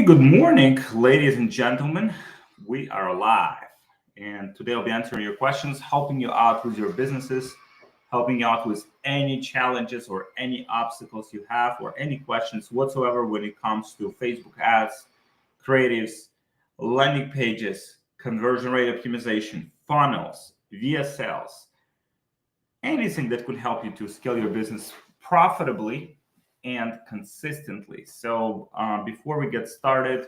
Hey, good morning, ladies and gentlemen. We are live, and today I'll be answering your questions, helping you out with your businesses, helping you out with any challenges or any obstacles you have, or any questions whatsoever when it comes to Facebook ads, creatives, landing pages, conversion rate optimization, funnels, VSLs, anything that could help you to scale your business profitably and consistently. So before we get started,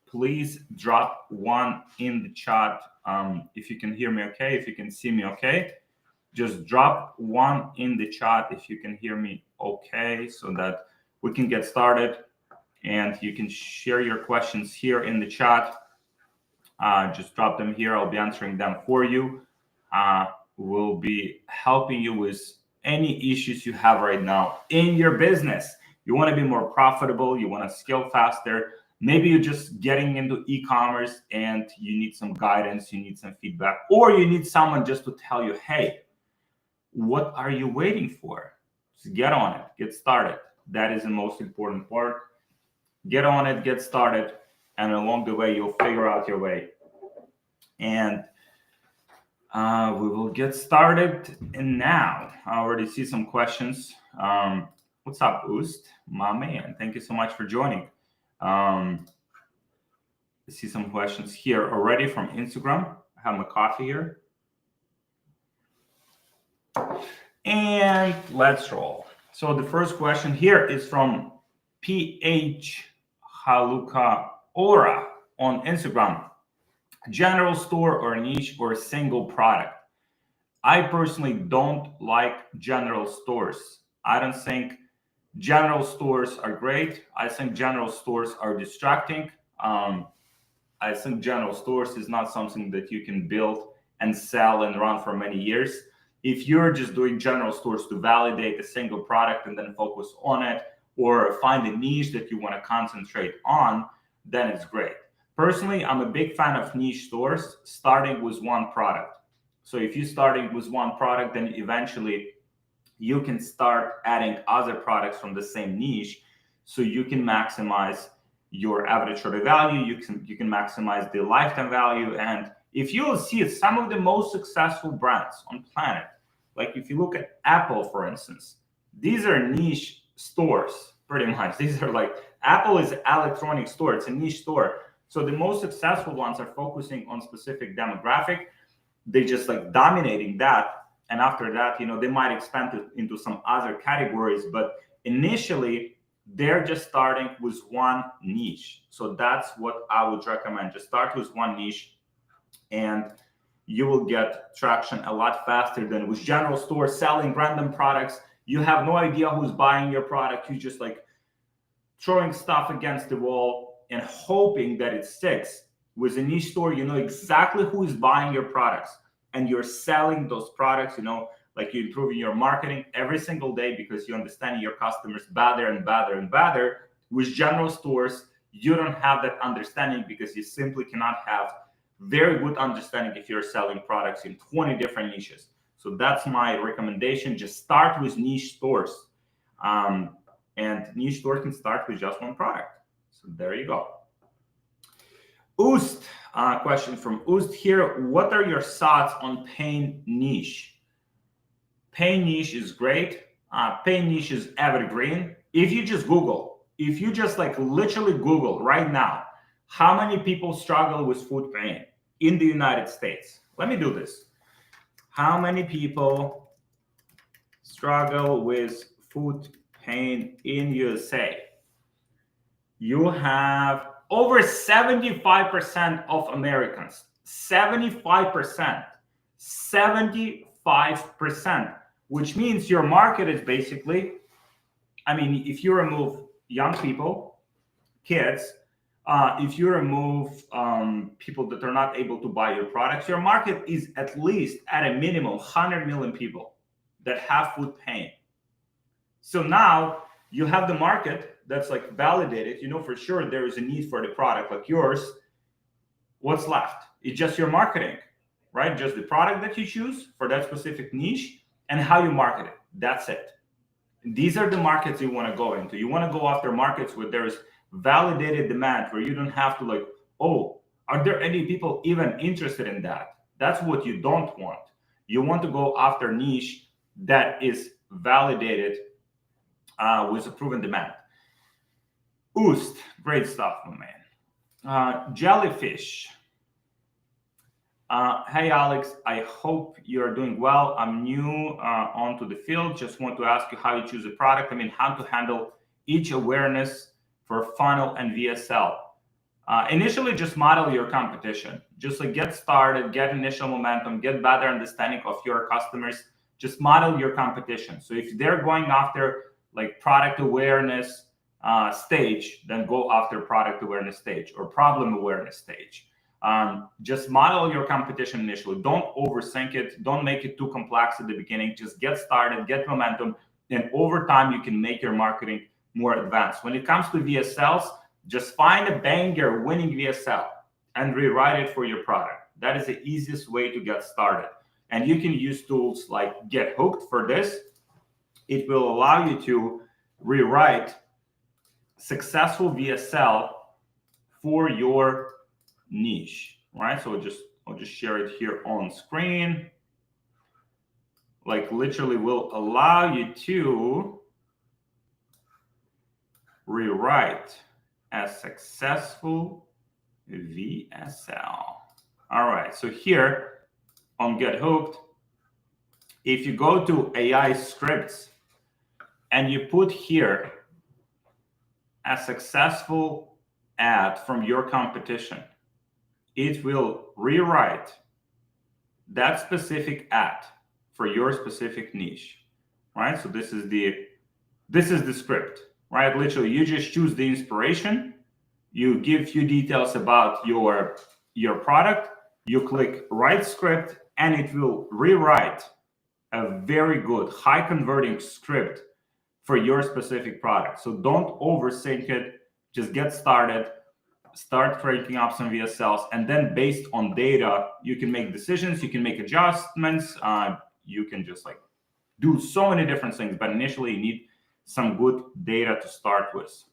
please drop one in the chat if you can hear me okay, if you can see me okay. Just drop one in the chat if you can hear me okay, so that we can get started. And you can share your questions here in the chat. Just drop them here. I'll be answering them for you. We'll be helping you with any issues you have right now in your business. You want to be more profitable, you want to scale faster. Maybe you're just getting into e-commerce and you need some guidance, you need some feedback, or you need someone just to tell you, hey, what are you waiting for? Just get on it, get started. That is the most important part. Get on it, get started, and along the way, you'll figure out your way. And we will get started now. I already see some questions. What's up, Oost? My man, thank you so much for joining. I see some questions here already from Instagram. I have my coffee here. And let's roll. So the first question here is from PH Haluka Ora on Instagram. General store or niche or single product? I personally don't like general stores. I don't think general stores are great. I think general stores are distracting. I think general stores is not something that you can build and sell and run for many years. If you're just doing general stores to validate a single product and then focus on it, or find a niche that you want to concentrate on, then it's great. Personally, I'm a big fan of niche stores starting with one product. So if you're starting with one product, then eventually you can start adding other products from the same niche, so you can maximize your average order value, you can maximize the lifetime value. And if you'll see it, some of the most successful brands on planet, like if you look at Apple, for instance, these are niche stores, pretty much. These are like, Apple is an electronic store, it's a niche store. So the most successful ones are focusing on specific demographic. They just like dominating that. And after that, they might expand it into some other categories. But initially, they're just starting with one niche. So that's what I would recommend. Just start with one niche and you will get traction a lot faster than with general stores selling random products. You have no idea who's buying your product. You just like throwing stuff against the wall and hoping that it sticks. With a niche store, you know exactly who is buying your products, and you're selling those products, like you're improving your marketing every single day because you understand your customers better and better and better. With general stores, you don't have that understanding because you simply cannot have very good understanding if you're selling products in 20 different niches. So that's my recommendation. Just start with niche stores. And niche stores can start with just one product. So there you go. Oost, question from Oost here. What are your thoughts on pain niche? Pain niche is great. Pain niche is evergreen. If you just like literally Google right now, how many people struggle with foot pain in the United States? Let me do this. How many people struggle with foot pain in USA? You have over 75% of Americans, 75%, which means your market is basically, if you remove young people, kids, if you remove people that are not able to buy your products, your market is at least at a minimum 100 million people that have foot pain. So now you have the market that's like validated, for sure there is a need for the product like yours. What's left? It's just your marketing, right? Just the product that you choose for that specific niche and how you market it. That's it. These are the markets you want to go into. You want to go after markets where there's validated demand where you don't have to like, oh, are there any people even interested in that? That's what you don't want. You want to go after niche that is validated with a proven demand. Oost, great stuff, my man. Jellyfish. Hey, Alex, I hope you're doing well. I'm new onto the field. Just want to ask you how you choose a product. I mean, how to handle each awareness for funnel and VSL. Initially, just model your competition. Just like get started, get initial momentum, get better understanding of your customers. Just model your competition. So if they're going after like product awareness stage, then go after product awareness stage or problem awareness stage. Just model your competition initially. Don't overthink it. Don't make it too complex at the beginning. Just get started, get momentum, and over time you can make your marketing more advanced. When it comes to VSLs, just find a banger winning VSL and rewrite it for your product. That is the easiest way to get started. And you can use tools like Get Hooked for this. It will allow you to rewrite successful VSL for your niche, right? So I'll just share it here on screen. Like literally will allow you to rewrite a successful VSL. All right, so here on Get Hooked, if you go to AI scripts and you put here a successful ad from your competition, it will rewrite that specific ad for your specific niche, right? So this is the script, right? Literally, you just choose the inspiration, you give few details about your product, you click write script, and it will rewrite a very good, high converting script for your specific product. So don't overthink it. Just get started. Start cranking up some VSLs, and then based on data, you can make decisions, you can make adjustments, you can just like do so many different things, but initially you need some good data to start with.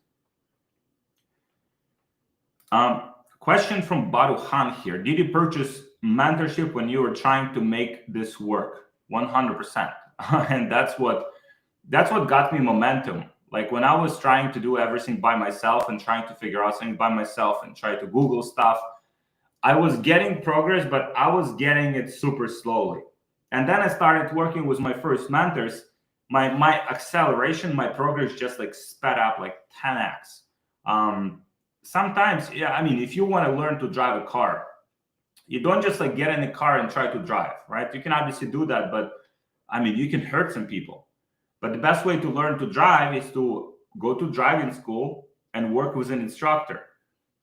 Question from Badu Khan here. Did you purchase mentorship when you were trying to make this work? 100%. And that's what got me momentum. Like when I was trying to do everything by myself and trying to figure out things by myself and try to Google stuff, I was getting progress, but I was getting it super slowly. And then I started working with my first mentors. My acceleration, my progress just like sped up like 10x. Sometimes, yeah, I mean, if you want to learn to drive a car, you don't just like get in a car and try to drive, right? You can obviously do that, but I mean, you can hurt some people. But the best way to learn to drive is to go to driving school and work with an instructor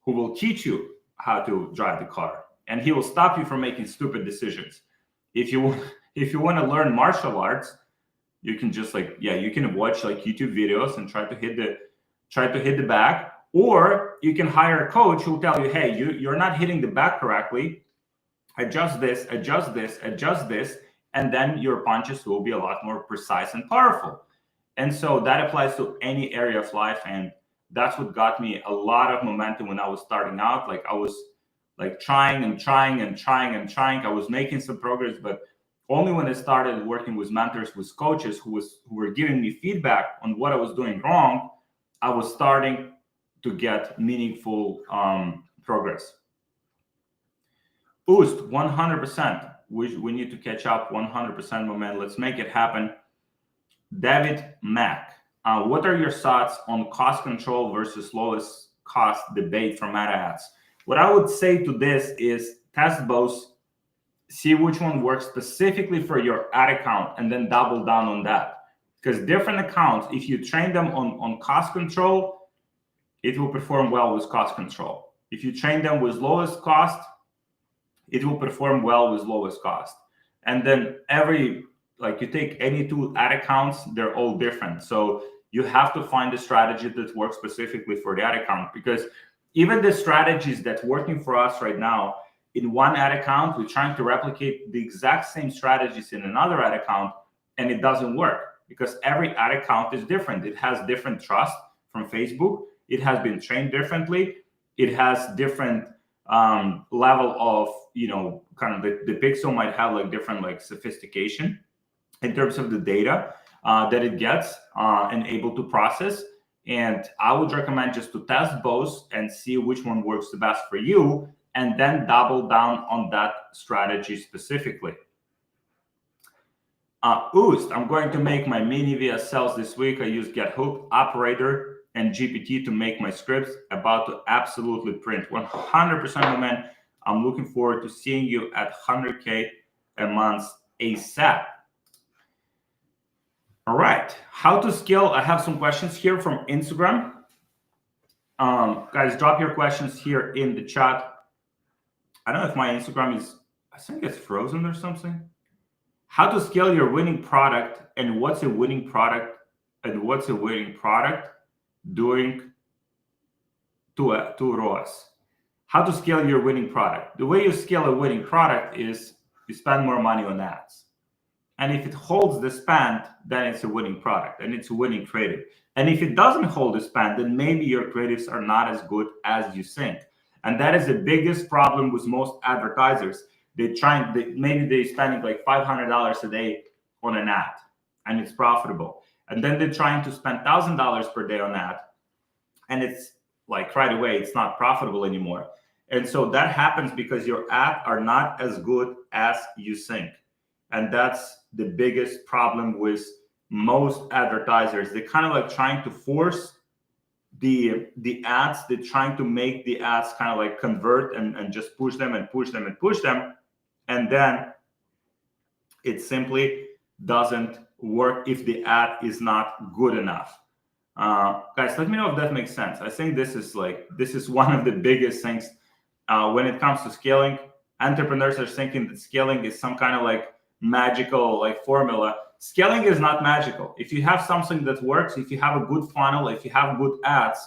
who will teach you how to drive the car, and he will stop you from making stupid decisions. If you want to learn martial arts, you can just like, yeah, you can watch like YouTube videos and try to hit the back, or you can hire a coach who will tell you, hey, you're not hitting the back correctly. Adjust this, adjust this, adjust this. And then your punches will be a lot more precise and powerful. And so that applies to any area of life. And that's what got me a lot of momentum when I was starting out. Like I was like trying. I was making some progress, but only when I started working with mentors, with coaches who were giving me feedback on what I was doing wrong, I was starting to get meaningful progress. Boost 100%. We need to catch up 100%, my man. Let's make it happen. David Mack, what are your thoughts on cost control versus lowest cost debate for meta ads? What I would say to this is test both, see which one works specifically for your ad account, and then double down on that. Because different accounts, if you train them on cost control, it will perform well with cost control. If you train them with lowest cost, it will perform well with lowest cost. And then you take any two ad accounts, they're all different. So you have to find a strategy that works specifically for the ad account, because even the strategies that's working for us right now in one ad account, we're trying to replicate the exact same strategies in another ad account, and it doesn't work because every ad account is different. It has different trust from Facebook. It has been trained differently. It has different level of, kind of the pixel might have like different like sophistication in terms of the data that it gets and able to process. And I would recommend just to test both and see which one works the best for you, and then double down on that strategy specifically. Oost, I'm going to make my mini VSLs this week. I use GetHook, Operator, and GPT to make my scripts. About to absolutely print 100%, my man. I'm looking forward to seeing you at 100K a month ASAP. All right, how to scale. I have some questions here from Instagram. Guys, drop your questions here in the chat. I don't know if my Instagram is, I think it's frozen or something. How to scale your winning product, and what's a winning product, and what's a winning product doing to ROAS. How to scale your winning product. The way you scale a winning product is you spend more money on ads. And if it holds the spend, then it's a winning product and it's a winning creative. And if it doesn't hold the spend, then maybe your creatives are not as good as you think. And that is the biggest problem with most advertisers. Maybe they're spending like $500 a day on an ad and it's profitable. And then they're trying to spend $1,000 per day on that. And it's like right away, it's not profitable anymore. And so that happens because your ads are not as good as you think. And that's the biggest problem with most advertisers. They're kind of like trying to force the ads. They're trying to make the ads kind of like convert and just push them and push them and push them. And then it simply doesn't work if the ad is not good enough. Guys, let me know if that makes sense. I think this is one of the biggest things when it comes to scaling. Entrepreneurs are thinking that scaling is some kind of like magical like formula. Scaling is not magical. If you have something that works, if you have a good funnel, if you have good ads,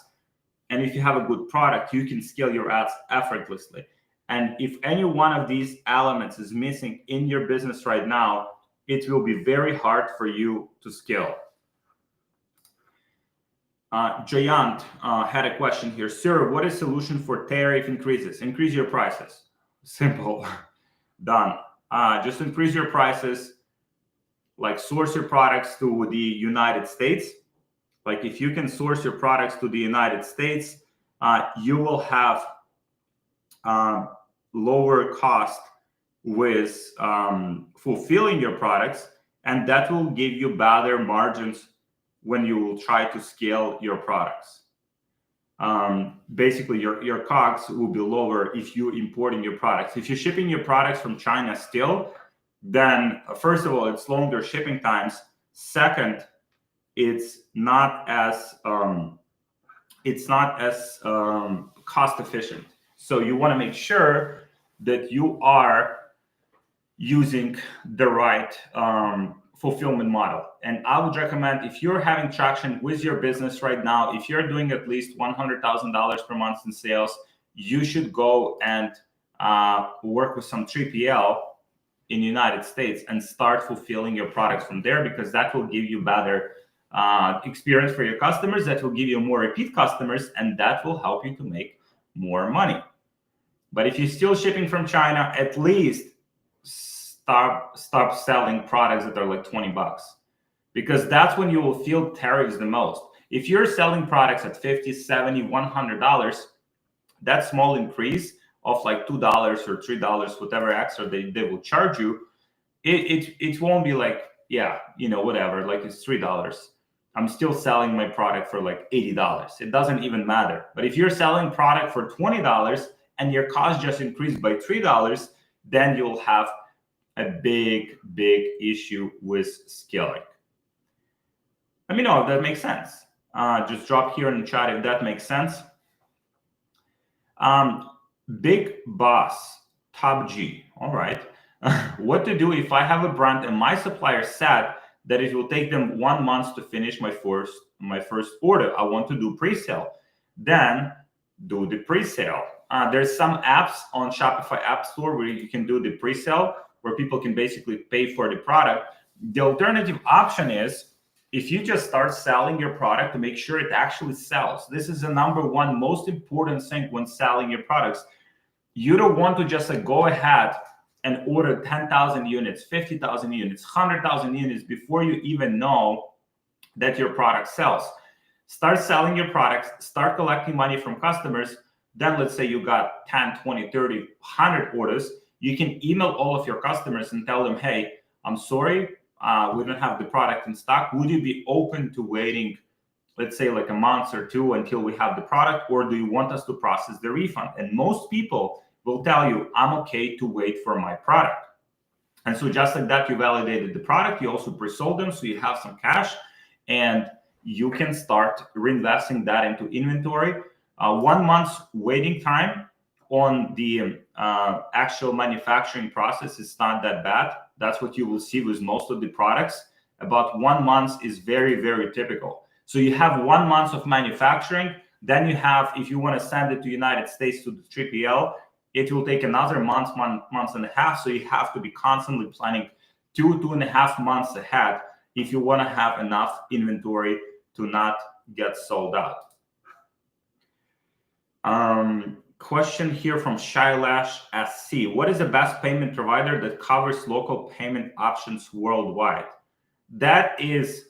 and if you have a good product, you can scale your ads effortlessly. And if any one of these elements is missing in your business right now, it will be very hard for you to scale. Jayant had a question here. Sir, what is solution for tariff increases? Increase your prices. Simple. Done. Just increase your prices, like source your products to the United States. Like if you can source your products to the United States, you will have lower cost with fulfilling your products, and that will give you better margins when you will try to scale your products. Basically, your COGS will be lower if you're importing your products. If you're shipping your products from China still, then first of all, it's longer shipping times. Second, it's not as cost efficient. So you want to make sure that you are using the right fulfillment model. And I would recommend, if you're having traction with your business right now, if you're doing at least $100,000 per month in sales, you should go and work with some 3PL in the United States and start fulfilling your products from there, because that will give you better experience for your customers, that will give you more repeat customers, and that will help you to make more money. But if you're still shipping from China, at least stop selling products that are like $20, because that's when you will feel tariffs the most. If you're selling products at $50, $70, $100, that small increase of like $2 or $3, whatever extra they will charge you, it won't be like, yeah, whatever, like it's $3. I'm still selling my product for like $80. It doesn't even matter. But if you're selling product for $20 and your cost just increased by $3, then you'll have a big issue with scaling. Let me know if that makes sense. Just drop here in the chat if that makes sense. Big Boss, Top G. All right. What to do if I have a brand and my supplier said that it will take them 1 month to finish my first order? I want to do pre-sale. Then do the pre-sale. There's some apps on Shopify App Store where you can do the pre-sale, where people can basically pay for the product. The alternative option is if you just start selling your product to make sure it actually sells. This is the number one most important thing when selling your products. You don't want to just like go ahead and order 10,000 units, 50,000 units, 100,000 units before you even know that your product sells. Start selling your products, start collecting money from customers. Then let's say you got 10, 20, 30, 100 orders. You can email all of your customers and tell them, hey, I'm sorry, we don't have the product in stock. Would you be open to waiting, let's say like a month or two until we have the product, or do you want us to process the refund? And most people will tell you, I'm okay to wait for my product. And so just like that, you validated the product, you also pre-sold them, so you have some cash, and you can start reinvesting that into inventory. 1 month's waiting time on the actual manufacturing process is not that bad. That's what you will see with most of the products. About 1 month is very, very typical. So you have 1 month of manufacturing. Then you have, if you want to send it to United States to the 3PL, it will take another month and a half. So you have to be constantly planning 2.5 months ahead if you want to have enough inventory to not get sold out. Question here from Shailash SC. What is the best payment provider that covers local payment options worldwide? That is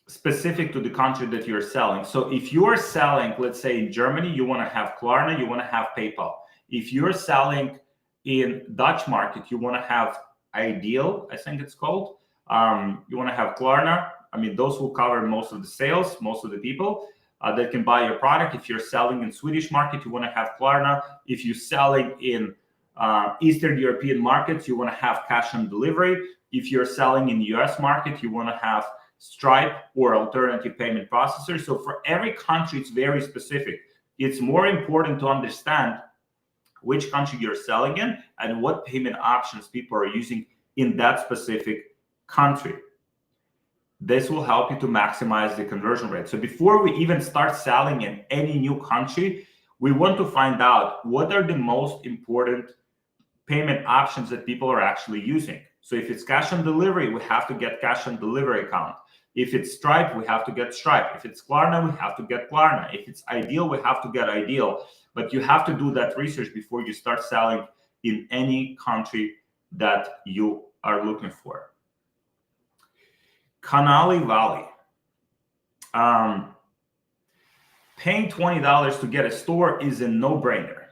specific to the country that you're selling. So if you are selling, let's say in Germany, you want to have Klarna, you want to have PayPal. If you're selling in Dutch market, you want to have Ideal, I think it's called. You want to have Klarna. I mean, those will cover most of the sales, most of the people that can buy your product. If you're selling in Swedish market, you want to have Klarna. If you're selling in Eastern European markets, you want to have cash on delivery. If you're selling in the US market, you want to have Stripe or alternative payment processor. So for every country, it's very specific. It's more important to understand which country you're selling in and what payment options people are using in that specific country. This will help you to maximize the conversion rate. So before we even start selling in any new country, we want to find out what are the most important payment options that people are actually using. So if it's cash on delivery, we have to get cash on delivery account. If it's Stripe, we have to get Stripe. If it's Klarna, we have to get Klarna. If it's Ideal, we have to get Ideal. But you have to do that research before you start selling in any country that you are looking for. Kanali Valley. Paying $20 to get a store is a no-brainer.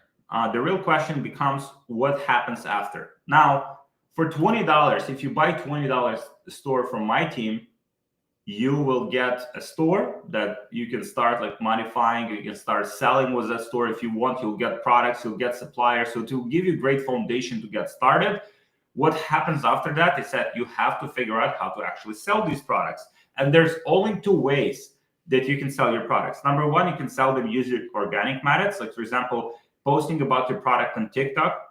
The real question becomes what happens after. Now, for $20, if you buy $20 a store from my team, you will get a store that you can start like modifying. You can start selling with that store if you want. You'll get products, you'll get suppliers. So to give you a great foundation to get started, what happens after that is that you have to figure out how to actually sell these products. And there's only two ways that you can sell your products. Number one, you can sell them using organic methods. Like for example, posting about your product on TikTok.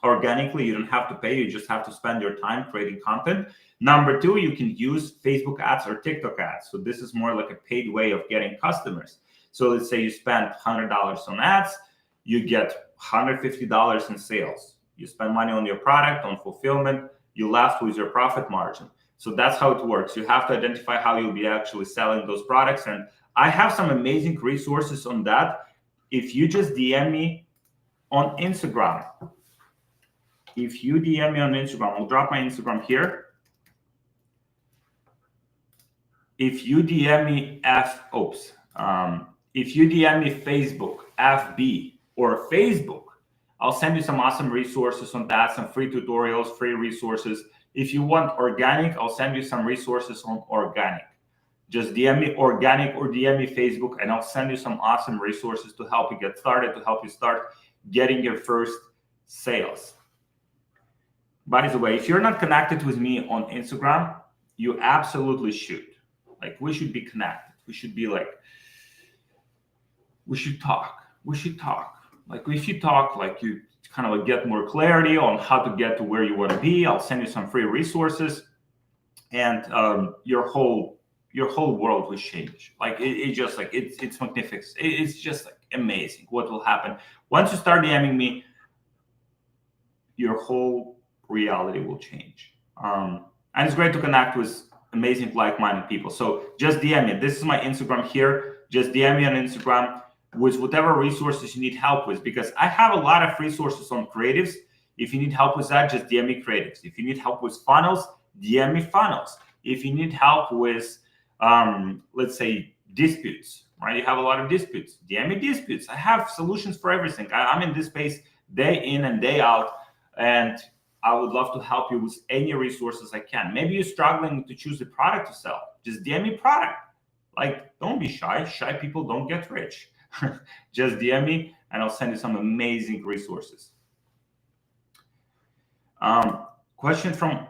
Organically, you don't have to pay, you just have to spend your time creating content. Number two, you can use Facebook ads or TikTok ads. So this is more like a paid way of getting customers. So let's say you spend $100 on ads, you get $150 in sales. You spend money on your product, on fulfillment, you left with your profit margin. So that's how it works. You have to identify how you'll be actually selling those products. And I have some amazing resources on that. If you just DM me on Instagram, if you DM me on Instagram, I'll drop my Instagram here. If you DM me if you DM me Facebook, FB, or Facebook, I'll send you some awesome resources on that, some free tutorials, free resources. If you want organic, I'll send you some resources on organic. Just DM me organic or DM me Facebook, and I'll send you some awesome resources to help you get started, to help you start getting your first sales. By the way, if you're not connected with me on Instagram, you absolutely should. Like, we should be connected. We should be like, we should talk. Like, if you talk, like you kind of like get more clarity on how to get to where you want to be. I'll send you some free resources, and your whole world will change. Like it's magnificent. It's just like amazing what will happen once you start DMing me. Your whole reality will change. And it's great to connect with amazing like-minded people. So just DM me. This is my Instagram here. Just DM me on Instagram with whatever resources you need help with, because I have a lot of resources on creatives. If you need help with that, just DM me creatives. If you need help with funnels, DM me funnels. If you need help with, let's say, disputes, right? You have a lot of disputes, DM me disputes. I have solutions for everything. I'm in this space day in and day out, and I would love to help you with any resources I can. Maybe you're struggling to choose a product to sell. Just DM me product. Like, don't be shy. Shy people don't get rich. Just DM me and I'll send you some amazing resources. Question from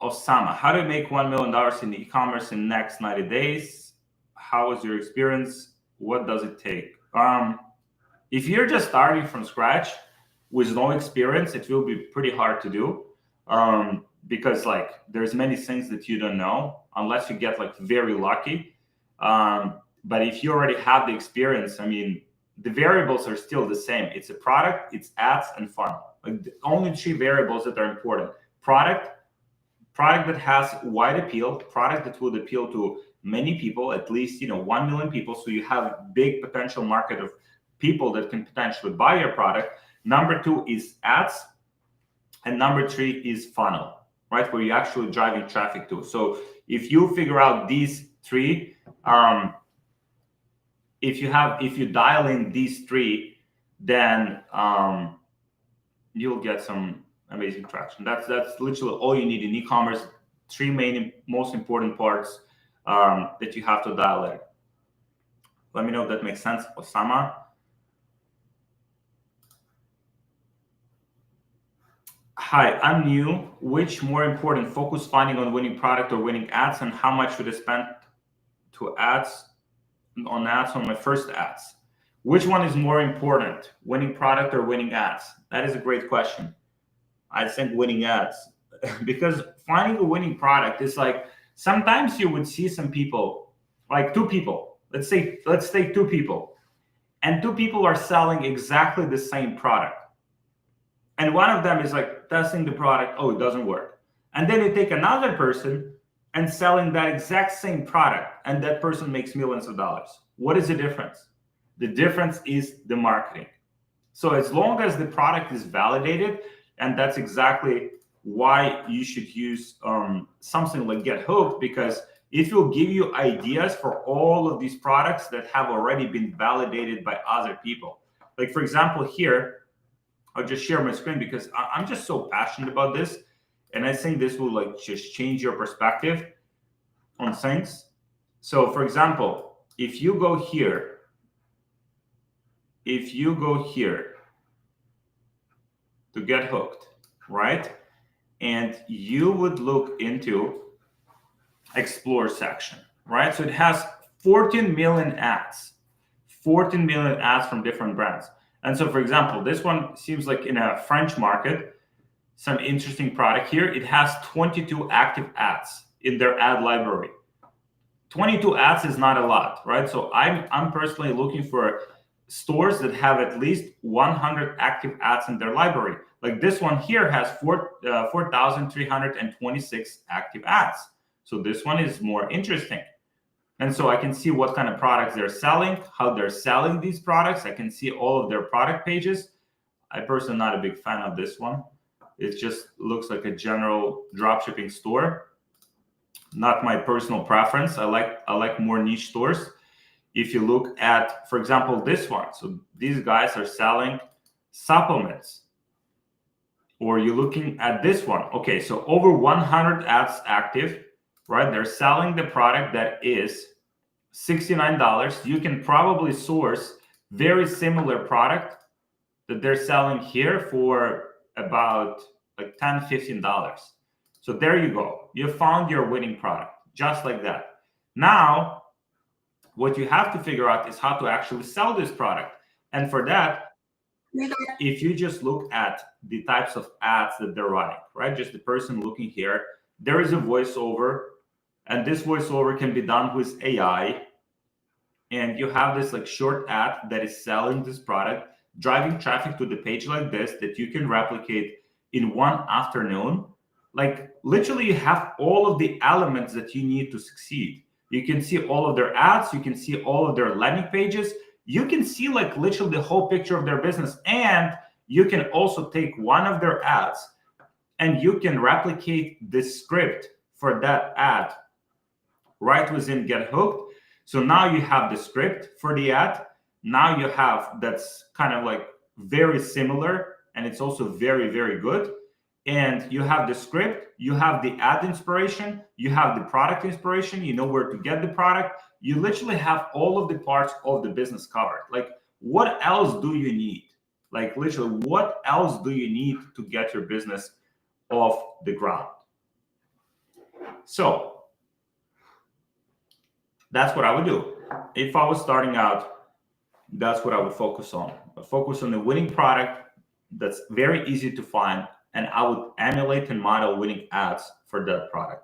Osama. How to make $1 million in e-commerce in the next 90 days? How was your experience? What does it take? If you're just starting from scratch with no experience, it will be pretty hard to do, because like there's many things that you don't know unless you get like very lucky. But if you already have the experience, I mean, the variables are still the same. It's a product, it's ads, and funnel. Like the only 3 variables that are important: product that has wide appeal, product that would appeal to many people, at least 1 million people, so you have big potential market of people that can potentially buy your product. Number 2 is ads, and number 3 is funnel, right, where you're actually driving traffic to. So if you figure out these 3, if you dial in these 3, then you'll get some amazing traction. That's literally all you need in e-commerce. 3 main most important parts that you have to dial in. Let me know if that makes sense, Osama. Hi, I'm new. Which more important, focus finding on winning product or winning ads, and how much should I spend to ads on my first ads? Which one is more important, winning product or winning ads? That is a great question. I think winning ads, because finding a winning product is like, sometimes you would see some people, like 2 people, let's take 2 people, and 2 people are selling exactly the same product. And one of them is like testing the product, oh, it doesn't work. And then you take another person and selling that exact same product, and that person makes millions of dollars. What is the difference? The difference is the marketing. So as long as the product is validated, and that's exactly why you should use something like Get Hooked, because it will give you ideas for all of these products that have already been validated by other people. Like, for example, here, I'll just share my screen because I'm just so passionate about this. And I think this will like just change your perspective on things. So for example, if you go here to Get Hooked, right? And you would look into Explore section, right? So it has 14 million ads from different brands. And so, for example, this one seems like in a French market, some interesting product here. It has 22 active ads in their ad library. 22 ads is not a lot, right? So I'm personally looking for stores that have at least 100 active ads in their library. Like this one here has 4,326 active ads. So this one is more interesting. And so I can see what kind of products they're selling, how they're selling these products. I can see all of their product pages. I personally am not a big fan of this one. It just looks like a general dropshipping store. Not my personal preference. I like more niche stores. If you look at, for example, this one, so these guys are selling supplements. Or you're looking at this one. Okay, so over 100 ads active, right? They're selling the product that is $69. You can probably source very similar product that they're selling here for about like $10, $15. So there you go. You found your winning product, just like that. Now, what you have to figure out is how to actually sell this product. And for that, if you just look at the types of ads that they're running, right? Just the person looking here, there is a voiceover, and this voiceover can be done with AI. And you have this like short ad that is selling this product, driving traffic to the page like this that you can replicate in one afternoon. like literally you have all of the elements that you need to succeed. You can see all of their ads, you can see all of their landing pages, you can see like literally the whole picture of their business, and you can also take one of their ads and you can replicate the script for that ad right within Get Hooked. So now you have the script for the ad. Now you have that's kind of like very similar, and it's also very, very good. And you have the script, you have the ad inspiration, you have the product inspiration, you know where to get the product. You literally have all of the parts of the business covered. Like, what else do you need? Like, literally, what else do you need to get your business off the ground? So that's what I would do. If I was starting out, that's what I would focus on. Focus on the winning product that's very easy to find, and I would emulate and model winning ads for that product.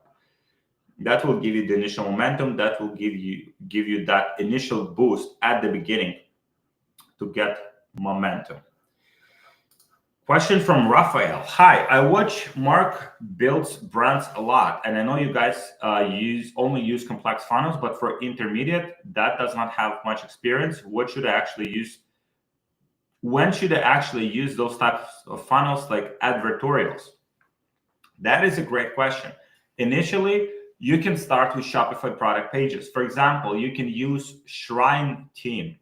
That will give you the initial momentum. That will give you that initial boost at the beginning to get momentum. Question from Raphael. Hi, I watch Mark builds brands a lot, and I know you guys only use complex funnels, but for intermediate, that does not have much experience. What should I actually use? When should I actually use those types of funnels like advertorials? That is a great question. Initially, you can start with Shopify product pages. For example, you can use Shrine Team.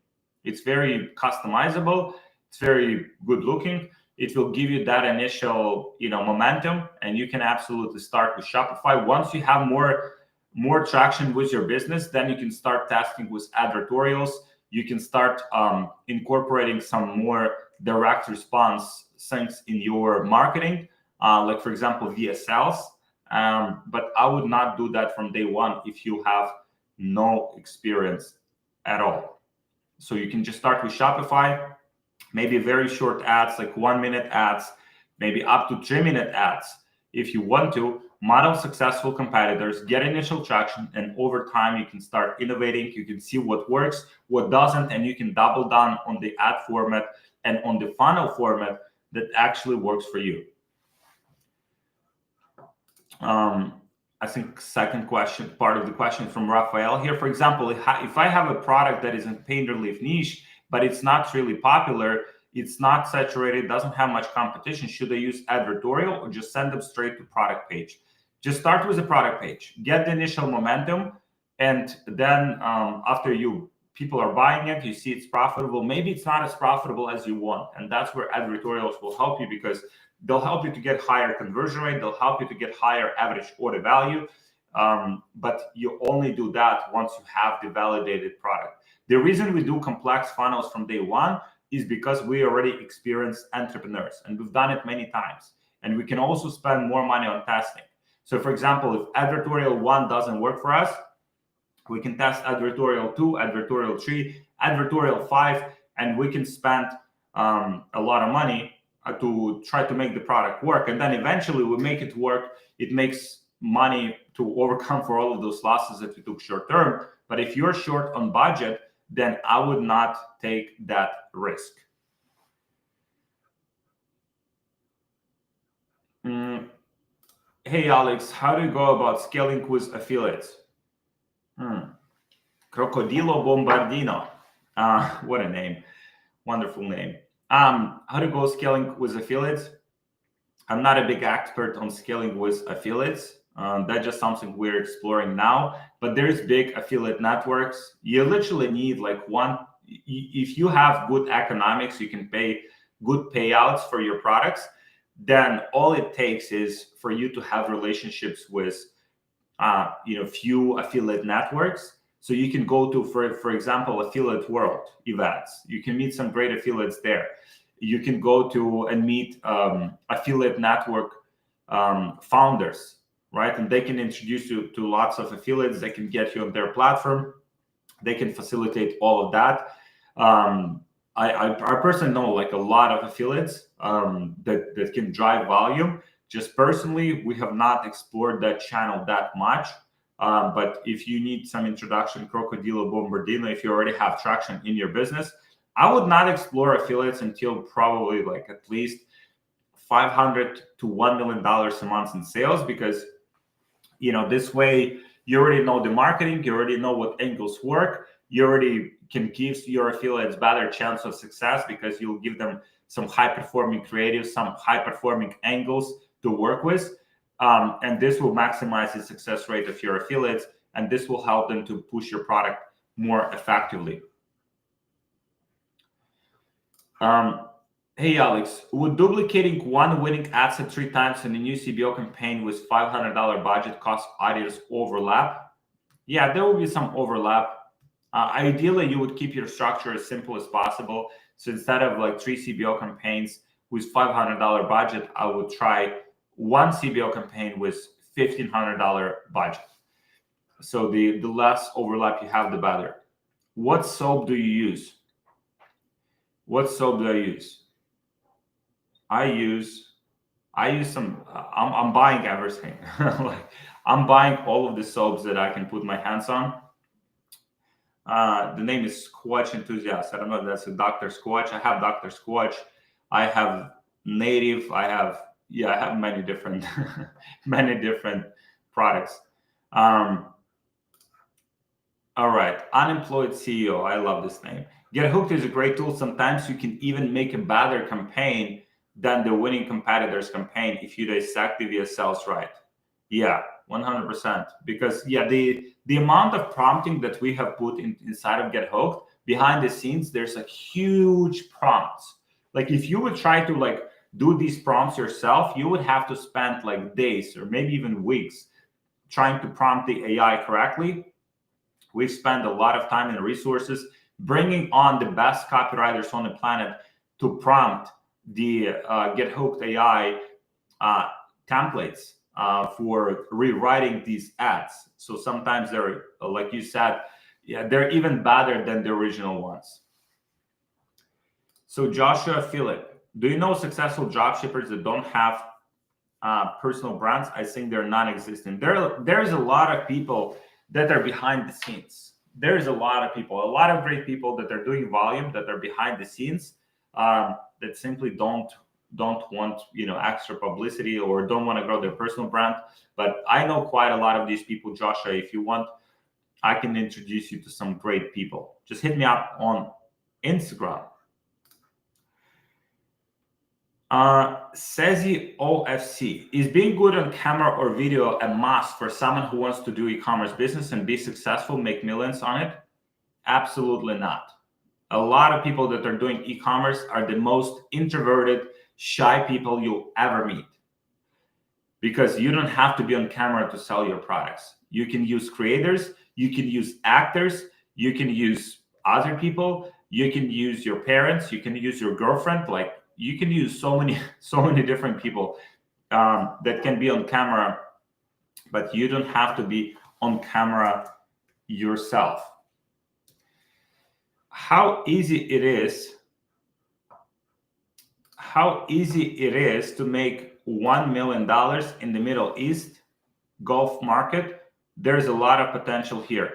It's very customizable. It's very good looking. It will give you that initial, momentum, and you can absolutely start with Shopify. Once you have more traction with your business, then you can start testing with advertorials. You can start incorporating some more direct response things in your marketing, like for example, VSLs. But I would not do that from day one if you have no experience at all. So you can just start with Shopify, maybe very short ads, like 1 minute ads, maybe up to 3-minute ads. If you want to model successful competitors, get initial traction, and over time you can start innovating. You can see what works, what doesn't, and you can double down on the ad format and on the funnel format that actually works for you. I think second question, part of the question from Raphael here. For example, if I have a product that is in painter leaf niche, but it's not really popular, it's not saturated, doesn't have much competition, should I use advertorial or just send them straight to product page? Just start with a product page, get the initial momentum, and then after people are buying it, you see it's profitable. Maybe it's not as profitable as you want, and that's where advertorials will help you, because they'll help you to get higher conversion rate, they'll help you to get higher average order value, but you only do that once you have the validated product. The reason we do complex funnels from day one is because we already experienced entrepreneurs, and we've done it many times, and we can also spend more money on testing. So for example, if advertorial 1 doesn't work for us, we can test advertorial 2, advertorial 3, advertorial 5, and we can spend a lot of money to try to make the product work. And then eventually we make it work. It makes money to overcome for all of those losses that we took short term. But if you're short on budget, then I would not take that risk. Hey, Alex, how do you go about scaling with affiliates? Crocodilo Bombardino. What a name. Wonderful name. How to go scaling with affiliates? I'm not a big expert on scaling with affiliates. That's just something we're exploring now. But there's big affiliate networks. You literally need like one. If you have good economics, you can pay good payouts for your products. Then all it takes is for you to have relationships with, few affiliate networks. So you can go to, for example, Affiliate World events. You can meet some great affiliates there. You can go to and meet affiliate network founders, right? And they can introduce you to lots of affiliates. They can get you on their platform. They can facilitate all of that. I personally know like a lot of affiliates that can drive volume. Just personally, we have not explored that channel that much. But if you need some introduction, Crocodilo Bombardino, if you already have traction in your business, I would not explore affiliates until probably like at least $500 to $1 million a month in sales, because this way you already know the marketing, you already know what angles work, you already can give your affiliates better chance of success because you'll give them some high performing creatives, some high performing angles to work with, and this will maximize the success rate of your affiliates, and this will help them to push your product more effectively. Hey Alex, would duplicating one winning ad set 3 times in a new CBO campaign with $500 budget cost audience overlap? Yeah, there will be some overlap. Ideally, you would keep your structure as simple as possible. So instead of like 3 CBO campaigns with $500 budget, I would try 1 CBO campaign with $1,500 budget. So the less overlap you have, the better. What soap do you use? What soap do I use? I use some. I'm buying everything. Like I'm buying all of the soaps that I can put my hands on. The name is Squatch Enthusiast. I don't know if that's a Dr. Squatch. I have Dr. Squatch. I have Native. I have many different many different products. All right, Unemployed CEO. I love this name. Get Hooked is a great tool. Sometimes you can even make a better campaign than the winning competitor's campaign if you dissect the VSLs right. Yeah, 100%. Because the amount of prompting that we have put inside of Get Hooked, behind the scenes, there's a huge prompts. Like if you would try to like do these prompts yourself, you would have to spend like days or maybe even weeks trying to prompt the AI correctly. We've spent a lot of time and resources bringing on the best copywriters on the planet to prompt the Get Hooked AI templates for rewriting these ads. So sometimes they're, like you said, they're even better than the original ones. So Joshua Phillip, do you know successful dropshippers that don't have personal brands? I think they're non-existent. There's a lot of people that are behind the scenes. There's a lot of people, a lot of great people that are doing volume, that are behind the scenes, that simply don't want extra publicity or don't want to grow their personal brand. But I know quite a lot of these people. Joshua, if you want, I can introduce you to some great people. Just hit me up on Instagram. Sezi OFC, is being good on camera or video a must for someone who wants to do e-commerce business and be successful, make millions on it? Absolutely not. A lot of people that are doing e-commerce are the most introverted, shy people you'll ever meet, because you don't have to be on camera to sell your products. You can use creators, you can use actors, you can use other people, you can use your parents, you can use your girlfriend. Like you can use so many different people that can be on camera, but you don't have to be on camera yourself. How easy it is to make $1 million in the Middle East Gulf market. There's a lot of potential here.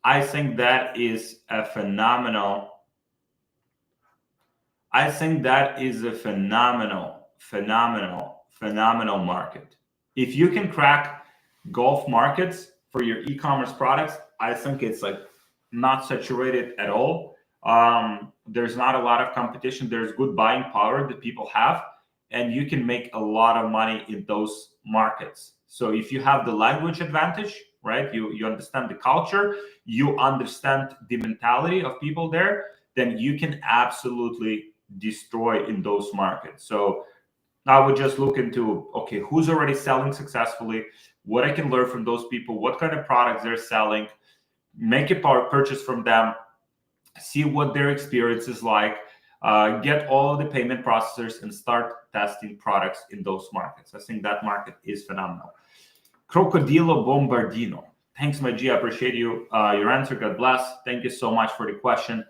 I think that is a phenomenal market. If you can crack Gulf markets for your e-commerce products, I think it's like not saturated at all. There's not a lot of competition. There's good buying power that people have, and you can make a lot of money in those markets. So if you have the language advantage, right, you understand the culture, you understand the mentality of people there, then you can absolutely destroy in those markets. So I would just look into, okay, who's already selling successfully, what I can learn from those people, what kind of products they're selling, make a purchase from them, see what their experience is like, get all of the payment processors and start testing products in those markets. I think that market is phenomenal. Crocodilo Bombardino. Thanks, my G. I appreciate you, your answer. God bless. Thank you so much for the question.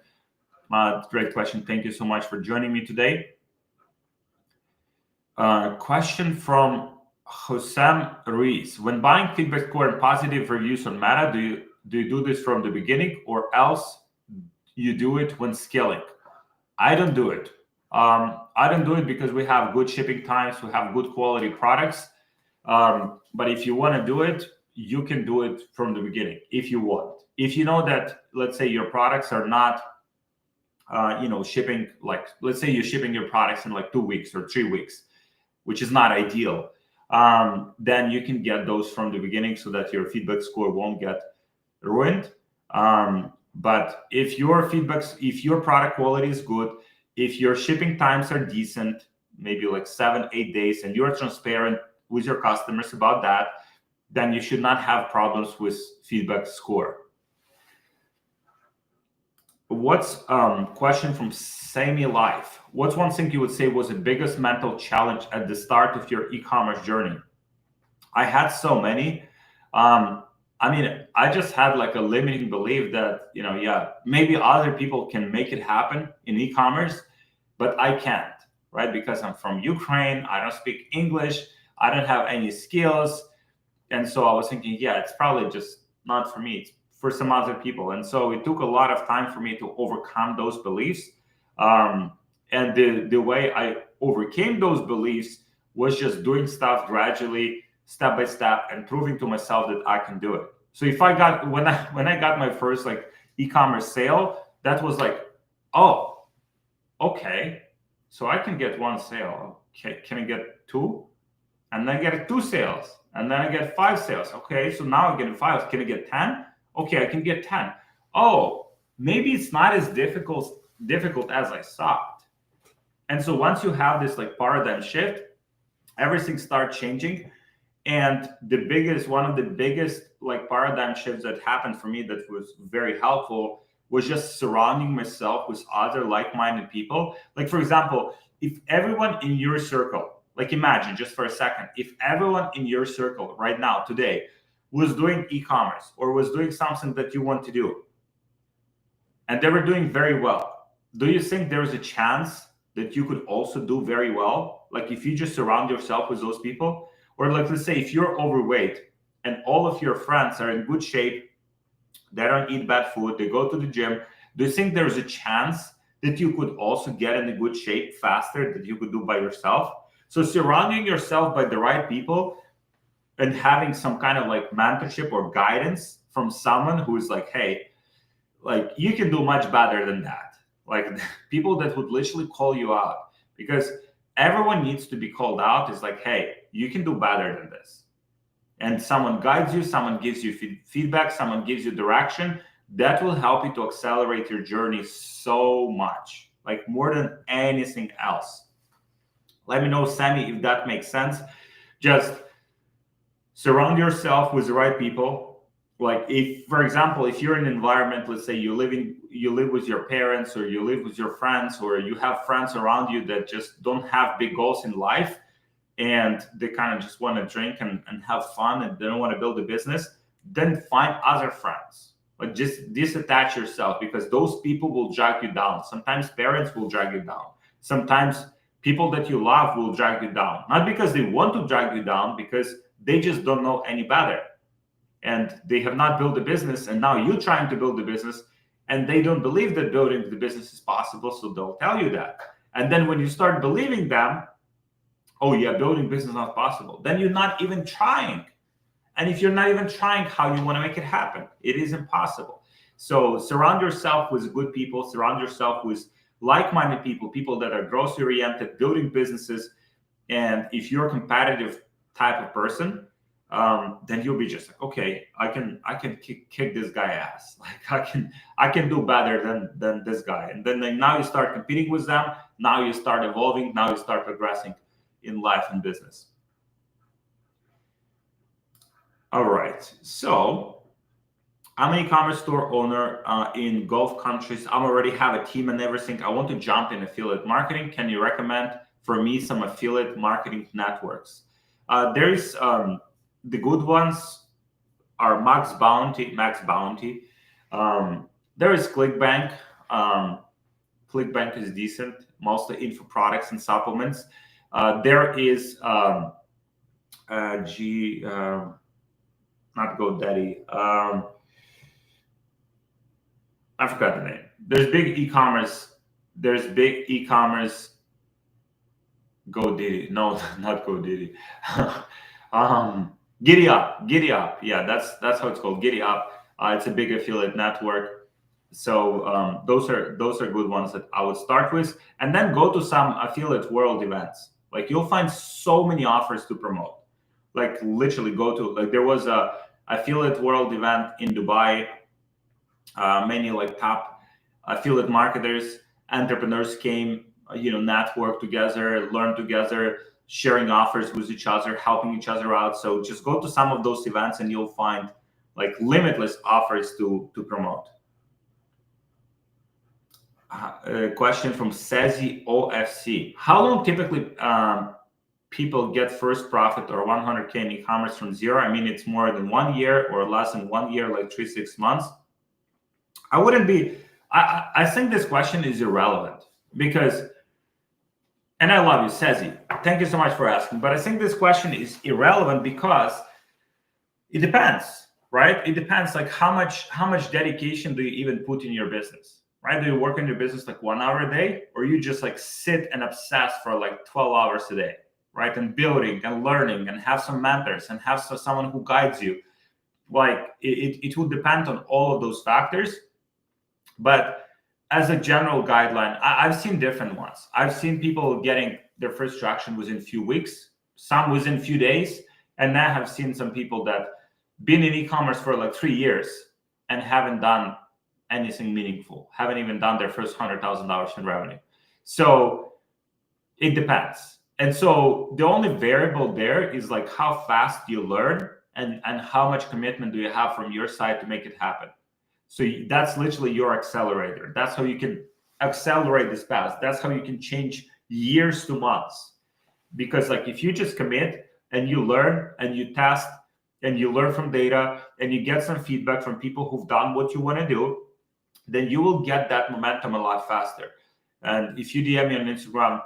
Great question. Thank you so much for joining me today. Question from Hosam Ruiz. When buying feedback score and positive reviews on Meta, do you do this from the beginning, or else you do it when scaling? I don't do it. I don't do it because we have good shipping times, we have good quality products. But if you want to do it, you can do it from the beginning if you want. If you know that, let's say your products are not, shipping, like, let's say you're shipping your products in like 2 weeks or 3 weeks, which is not ideal, then you can get those from the beginning so that your feedback score won't get ruined. But if your product quality is good, if your shipping times are decent, maybe like 7-8 days, and you're transparent with your customers about that, then you should not have problems with feedback score. What's question from Sammy Life? What's one thing you would say was the biggest mental challenge at the start of your e-commerce journey? I had so many. I just had like a limiting belief that, maybe other people can make it happen in e-commerce, but I can't, right? Because I'm from Ukraine, I don't speak English, I don't have any skills. And so I was thinking, it's probably just not for me, it's for some other people. And so it took a lot of time for me to overcome those beliefs. And the way I overcame those beliefs was just doing stuff gradually, step by step, and proving to myself that I can do it. So when I got my first like e-commerce sale, that was like, oh, okay, so I can get one sale. Okay, can I get two? And then I get 2 sales, and then I get 5 sales. Okay, so now I'm getting 5. Can I get 10? Okay, I can get 10. Oh, maybe it's not as difficult as I thought. And so once you have this like paradigm shift, everything starts changing. And one of the biggest like paradigm shifts that happened for me that was very helpful was just surrounding myself with other like-minded people. Like, for example, if everyone in your circle, like imagine just for a second, if everyone in your circle right now, today, was doing e-commerce or was doing something that you want to do, and they were doing very well, do you think there's a chance that you could also do very well? Like if you just surround yourself with those people? Or like, let's say if you're overweight and all of your friends are in good shape, they don't eat bad food, they go to the gym, do you think there's a chance that you could also get in a good shape faster than you could do by yourself? So surrounding yourself by the right people and having some kind of like mentorship or guidance from someone who is like, hey, like you can do much better than that. Like people that would literally call you out, because everyone needs to be called out. Is like, hey, you can do better than this. And someone guides you, someone gives you feedback, someone gives you direction. That will help you to accelerate your journey so much, like more than anything else. Let me know, Sammy, if that makes sense. Just surround yourself with the right people. Like if, for example, if you're in an environment, let's say you live with your parents or you live with your friends, or you have friends around you that just don't have big goals in life and they kind of just want to drink and have fun and they don't want to build a business, then find other friends. Like just disattach yourself, because those people will drag you down. Sometimes parents will drag you down. Sometimes people that you love will drag you down. Not because they want to drag you down, because they just don't know any better. And they have not built a business, and now you're trying to build a business, and they don't believe that building the business is possible, so they'll tell you that. And then when you start believing them, oh yeah, building business is not possible, then you're not even trying. And if you're not even trying, how you want to make it happen? It is impossible. So surround yourself with good people, surround yourself with like-minded people, people that are growth-oriented, building businesses. And if you're a competitive type of person, then you'll be just like, okay, I can kick this guy ass. Like I can do better than this guy. And then now you start competing with them. Now you start evolving. Now you start progressing in life and business. All right. So I'm an e-commerce store owner in Gulf countries. I already have a team and everything. I want to jump in affiliate marketing. Can you recommend for me some affiliate marketing networks? There's the good ones are Max Bounty. There is ClickBank. ClickBank is decent, mostly info products and supplements. There is not GoDaddy. I forgot the name. There's big e-commerce GoDaddy. No, not GoDaddy. Giddy Up. Giddy Up. Yeah, that's how it's called. Giddy Up. It's a big affiliate network. So those are good ones that I would start with, and then go to some affiliate world events. Like you'll find so many offers to promote. Like literally go to, like, there was a affiliate world event in Dubai. Many like top affiliate marketers, entrepreneurs came, network together, learn together, sharing offers with each other, helping each other out. So just go to some of those events and you'll find like limitless offers to promote. A question from Sezi OFC. How long typically people get first profit or 100K in e-commerce from zero? I mean, it's more than 1 year or less than 1 year, like 3-6 months. I wouldn't be, I think this question is irrelevant because, and I love you, Sezi. Thank you so much for asking. But I think this question is irrelevant because it depends, right? It depends, like how much dedication do you even put in your business, right? Do you work in your business like 1 hour a day, or you just like sit and obsess for like 12 hours a day, right? And building and learning and have some mentors and have someone who guides you. Like it would depend on all of those factors. But as a general guideline, I've seen different ones. I've seen people getting their first traction within a few weeks, some within a few days. And then I have seen some people that been in e-commerce for like 3 years and haven't done anything meaningful, haven't even done their first $100,000 in revenue. So it depends. And so the only variable there is like how fast you learn and how much commitment do you have from your side to make it happen. So that's literally your accelerator. That's how you can accelerate this path. That's how you can change years to months. Because like if you just commit and you learn and you test and you learn from data and you get some feedback from people who've done what you want to do, then you will get that momentum a lot faster. And if you DM me on Instagram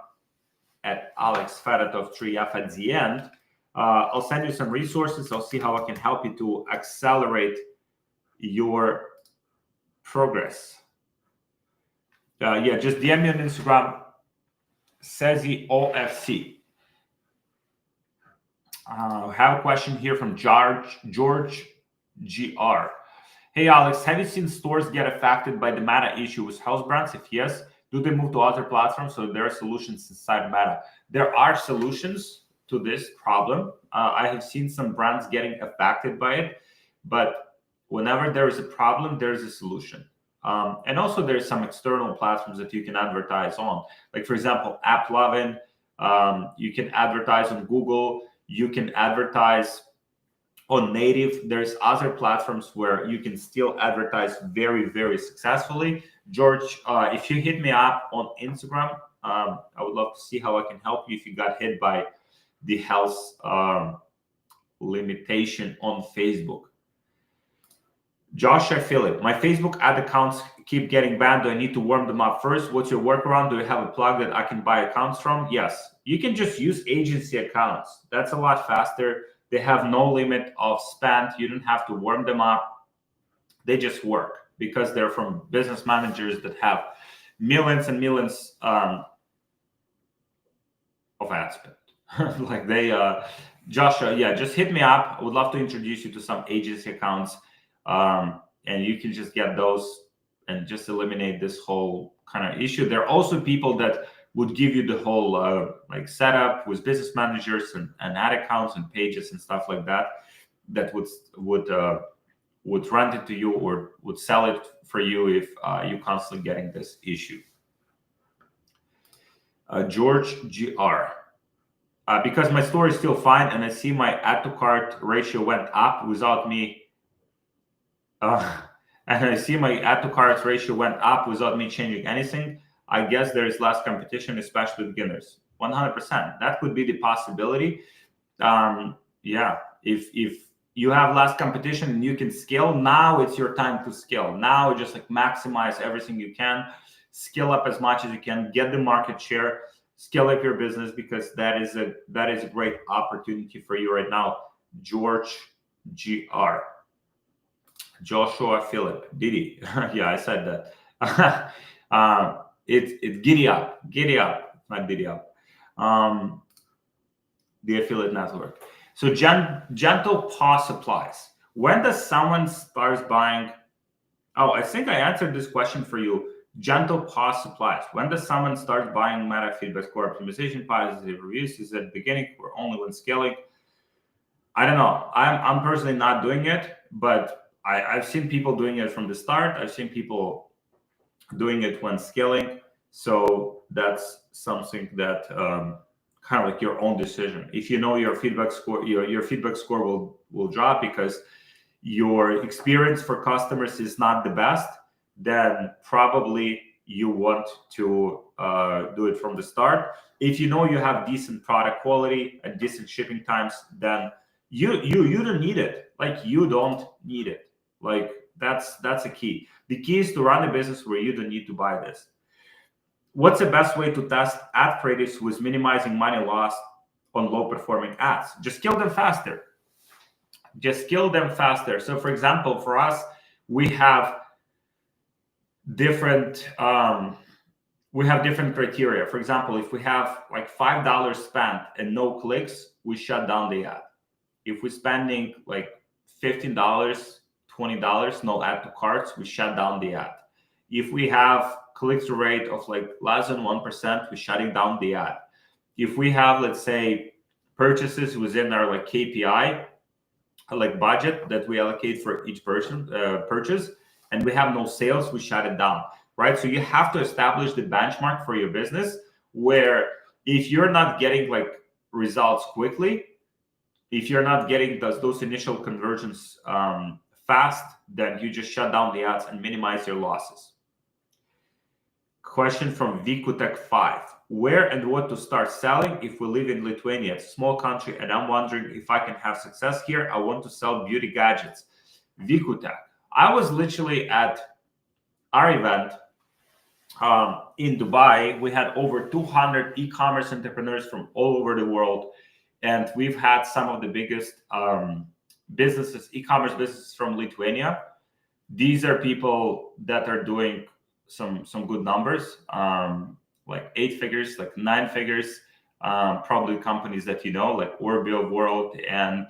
at AlexFedotov3F at the end, I'll send you some resources. I'll see how I can help you to accelerate your progress. Just DM me on Instagram, Sezi OFC. I have a question here from George GR. Hey Alex, have you seen stores get affected by the Meta issue with house brands? If yes, do they move to other platforms? So there are solutions inside Meta. There are solutions to this problem. I have seen some brands getting affected by it, but whenever there is a problem, there is a solution. And also there's some external platforms that you can advertise on. Like for example, AppLovin, you can advertise on Google, you can advertise on native. There's other platforms where you can still advertise very, very successfully. George, if you hit me up on Instagram, I would love to see how I can help you if you got hit by the health limitation on Facebook. Joshua Phillip, my Facebook ad accounts keep getting banned. Do I need to warm them up first? What's your workaround? Do you have a plug that I can buy accounts from? Yes, you can just use agency accounts. That's a lot faster. They have no limit of spend. You don't have to warm them up. They just work because they're from business managers that have millions and millions of ad spend. Like they, Joshua, yeah, just hit me up. I would love to introduce you to some agency accounts. And you can just get those and just eliminate this whole kind of issue. There are also people that would give you the whole like setup with business managers and ad accounts and pages and stuff like that, that would rent it to you or would sell it for you if you're constantly getting this issue. George GR. Because my store is still fine and I see my add to cart ratio went up without me and I see my add to carts ratio went up without me changing anything, I guess there is less competition, especially with beginners. 100%. That could be the possibility. Yeah, if you have less competition and you can scale, now it's your time to scale. Now just like maximize everything you can, scale up as much as you can, get the market share, scale up your business, because that is a great opportunity for you right now. George GR. Joshua Phillip, Diddy. Yeah, I said that. It's giddy up, not Diddy up. The affiliate network. So gentle pause supplies. When does someone starts buying? Oh, I think I answered this question for you. Gentle pause supplies. When does someone start buying meta feedback score optimization positive reviews? Is it at the beginning or only when scaling? I don't know. I'm personally not doing it, but I've seen people doing it from the start. I've seen people doing it when scaling. So that's something that kind of like your own decision. If you know your feedback score, your feedback score will drop because your experience for customers is not the best, then probably you want to do it from the start. If you know you have decent product quality and decent shipping times, then you don't need it. Like, you don't need it. Like, that's a key. The key is to run a business where you don't need to buy this. What's the best way to test ad creatives with minimizing money lost on low performing ads? Just kill them faster. Just kill them faster. So for example, for us, we have different criteria. For example, if we have like $5 spent and no clicks, we shut down the ad. If we're spending like $15, $20, no add to carts, we shut down the ad. If we have click-through rate of like less than 1%, we're shutting down the ad. If we have, let's say, purchases within our like KPI, like budget that we allocate for each purchase, and we have no sales, we shut it down, right? So you have to establish the benchmark for your business, where if you're not getting like results quickly, if you're not getting those initial conversions fast, then you just shut down the ads and minimize your losses. Question from Vikutech5. Where and what to start selling if we live in Lithuania? It's a small country, and I'm wondering if I can have success here. I want to sell beauty gadgets. Vikutech. I was literally at our event in Dubai. We had over 200 e-commerce entrepreneurs from all over the world. And we've had some of the biggest businesses, e-commerce businesses from Lithuania. These are people that are doing some good numbers, like 8 figures, like 9 figures, probably companies that you know, like Orbio World and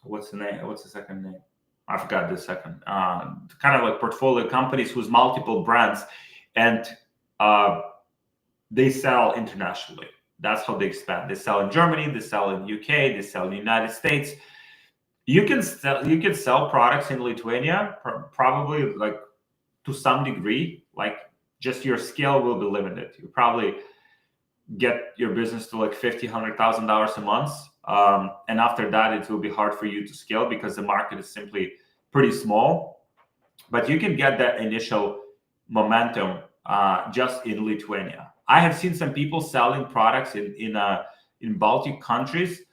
what's the second name? I forgot the second. Kind of like portfolio companies whose multiple brands, and they sell internationally. That's how they expand. They sell in Germany, they sell in UK, they sell in the United States. You can sell products in Lithuania, probably like to some degree. Like, just your scale will be limited. You probably get your business to like $50,000-$100,000 a month, and after that, it will be hard for you to scale because the market is simply pretty small. But you can get that initial momentum just in Lithuania. I have seen some people selling products in Baltic countries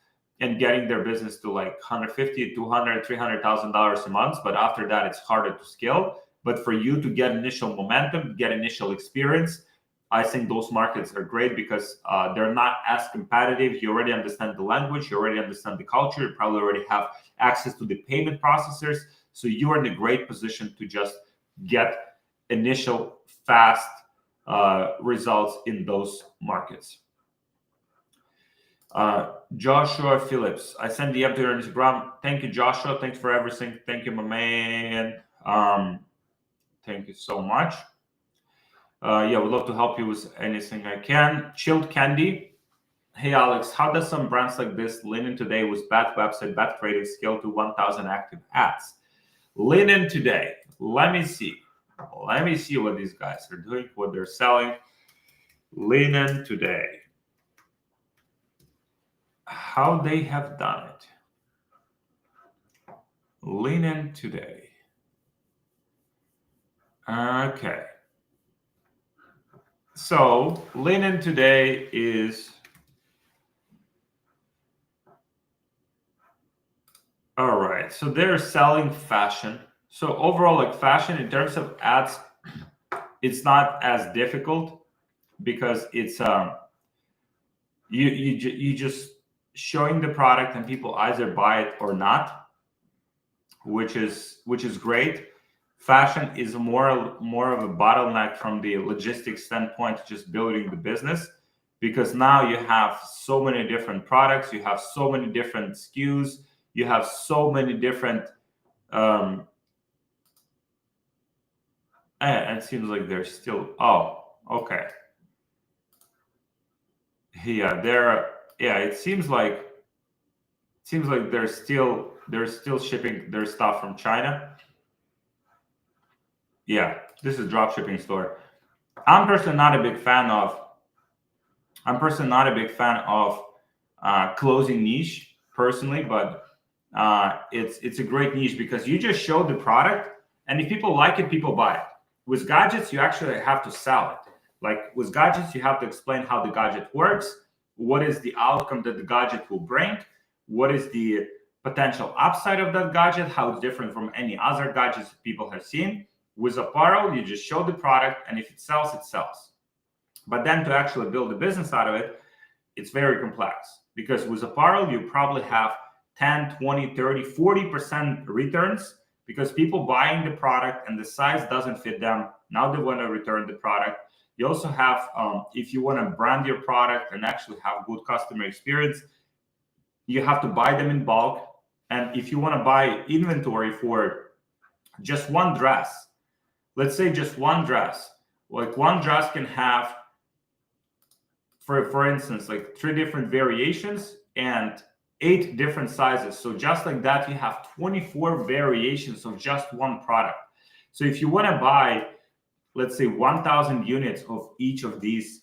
and getting their business to like $150,000, $200,000, $300,000 a month. But after that, it's harder to scale. But for you to get initial momentum, get initial experience, I think those markets are great because they're not as competitive. You already understand the language, you already understand the culture, you probably already have access to the payment processors. So you're in a great position to just get initial fast results in those markets. Joshua Phillips, I sent the up to your Instagram. Thank you, Joshua. Thanks for everything. Thank you, my man. Thank you so much. Yeah, would love to help you with anything I can. Chilled Candy. Hey, Alex, how does some brands like this Linen Today with bad website, bad trading scale to 1,000 active ads? Linen Today. Let me see. Let me see what these guys are doing, what they're selling. Linen Today. How they have done it. Linen Today. Okay. So Linen Today is, all right. So they're selling fashion. So overall, like fashion in terms of ads, it's not as difficult because it's you just showing the product and people either buy it or not, which is great. Fashion is more of a bottleneck from the logistics standpoint, just building the business. because now you have so many different products, you have so many different SKUs, you have so many different it seems like they're still, oh, okay. Yeah, it seems like they're still shipping their stuff from China. Yeah, this is drop shipping store. I'm personally not a big fan of closing niche personally, but it's a great niche because you just show the product, and if people like it, people buy it. With gadgets, you actually have to sell it. Like with gadgets, you have to explain how the gadget works, what is the outcome that the gadget will bring, what is the potential upside of that gadget, how it's different from any other gadgets that people have seen. With apparel, you just show the product, and if it sells, it sells. But then to actually build a business out of it, it's very complex, because with apparel, you probably have 10, 20, 30, 40% returns, because people buying the product and the size doesn't fit them. Now they want to return the product. You also have, if you want to brand your product and actually have good customer experience, you have to buy them in bulk. And if you want to buy inventory for just one dress, let's say just one dress, like one dress can have, for instance, like 3 different variations and 8 different sizes. So just like that, you have 24 variations of just one product. So if you want to buy, let's say 1,000 units of each of these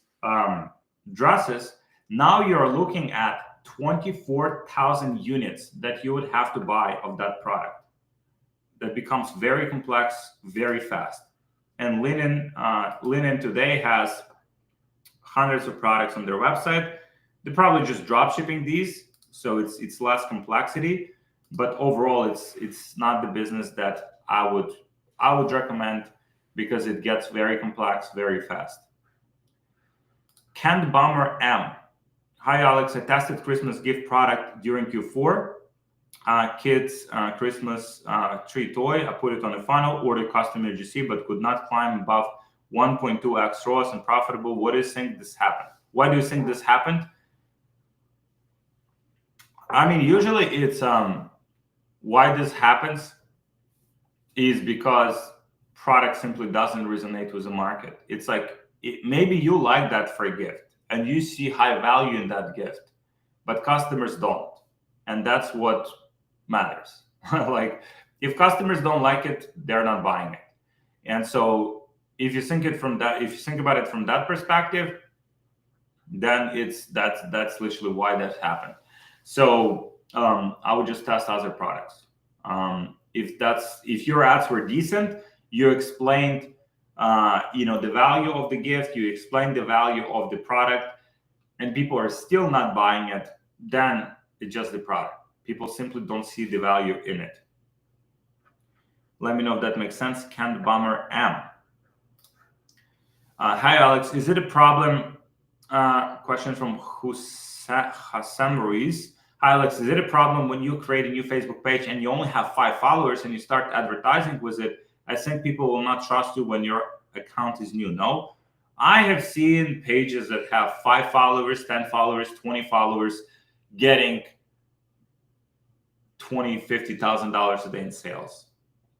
dresses, now you're looking at 24,000 units that you would have to buy of that product. That becomes very complex, very fast. And Linen today has hundreds of products on their website. They're probably just drop shipping these, so it's less complexity. But overall, it's not the business that I would recommend, because it gets very complex very fast. Canned Bomber M. Hi Alex, I tested Christmas gift product during Q4. Kids Christmas tree toy. I put it on a funnel, ordered custom UGC, but could not climb above 1.2x ROAS and profitable. What do you think this happened? Why do you think this happened? I mean, usually it's why this happens is because product simply doesn't resonate with the market. It's like maybe you like that for a gift and you see high value in that gift, but customers don't, and that's what matters. Like if customers don't like it, they're not buying it. And so if you think about it from that perspective, then that's literally why that happened. So I would just test other products. If your ads were decent, you explained the value of the gift, you explained the value of the product, and people are still not buying it, then it's just the product. People simply don't see the value in it. Let me know if that makes sense. Canned Bomber M. Hi Alex, is it a problem? Question from Hassam Ruiz. Hi Alex, is it a problem when you create a new Facebook page and you only have 5 followers and you start advertising with it? I think people will not trust you when your account is new. No, I have seen pages that have 5 followers, 10 followers, 20 followers getting $20,000, $50,000 a day in sales.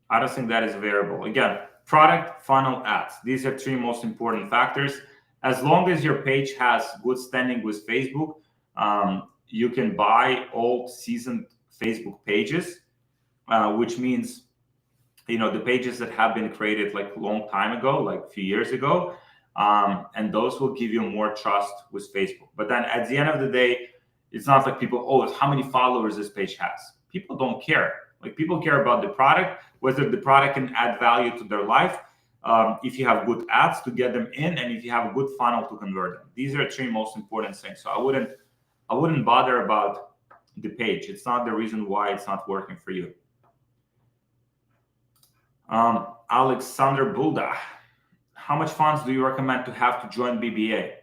I don't think that is a variable. Again, product, funnel, ads. These are 3 most important factors. As long as your page has good standing with Facebook, you can buy old seasoned Facebook pages, which means the pages that have been created like a long time ago, like a few years ago, and those will give you more trust with Facebook. But then at the end of the day, it's not like people, oh, how many followers this page has. People don't care. Like people care about the product, whether the product can add value to their life, if you have good ads to get them in, and if you have a good funnel to convert them. These are 3 most important things. So I wouldn't bother about the page. It's not the reason why it's not working for you. Alexander Bulda, how much funds do you recommend to have to join BBA?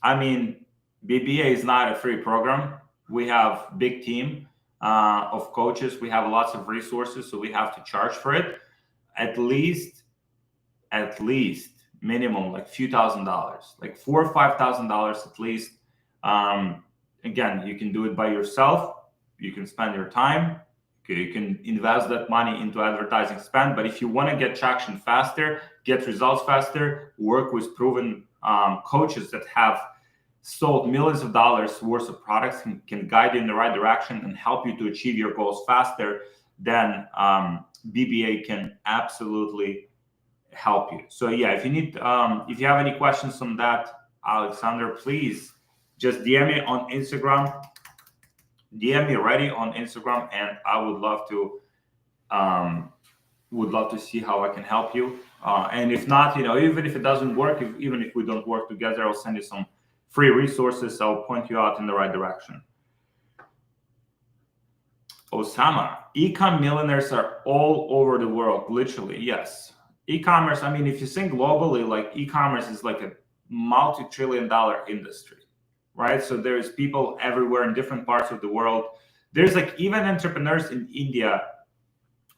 I mean, BBA is not a free program. We have a big team of coaches. We have lots of resources, so we have to charge for it. At least minimum, like few $1,000s, like $4,000 or $5,000 at least. Again, you can do it by yourself. You can spend your time. You can invest that money into advertising spend. But if you want to get traction faster, get results faster, work with proven coaches that have sold millions of dollars worth of products, can guide you in the right direction and help you to achieve your goals faster, then BBA can absolutely help you. So yeah, if you need, if you have any questions on that, Alexander, please just DM me on Instagram. DM me already on Instagram, and I would love to see how I can help you. And if not, even if it doesn't work, even if we don't work together, I'll send you some free resources. I'll point you out in the right direction. Osama, e-com millionaires are all over the world, literally. Yes, e-commerce. I mean, if you think globally, like e-commerce is like a multi-trillion-dollar industry. Right? So there's people everywhere in different parts of the world. There's like even entrepreneurs in India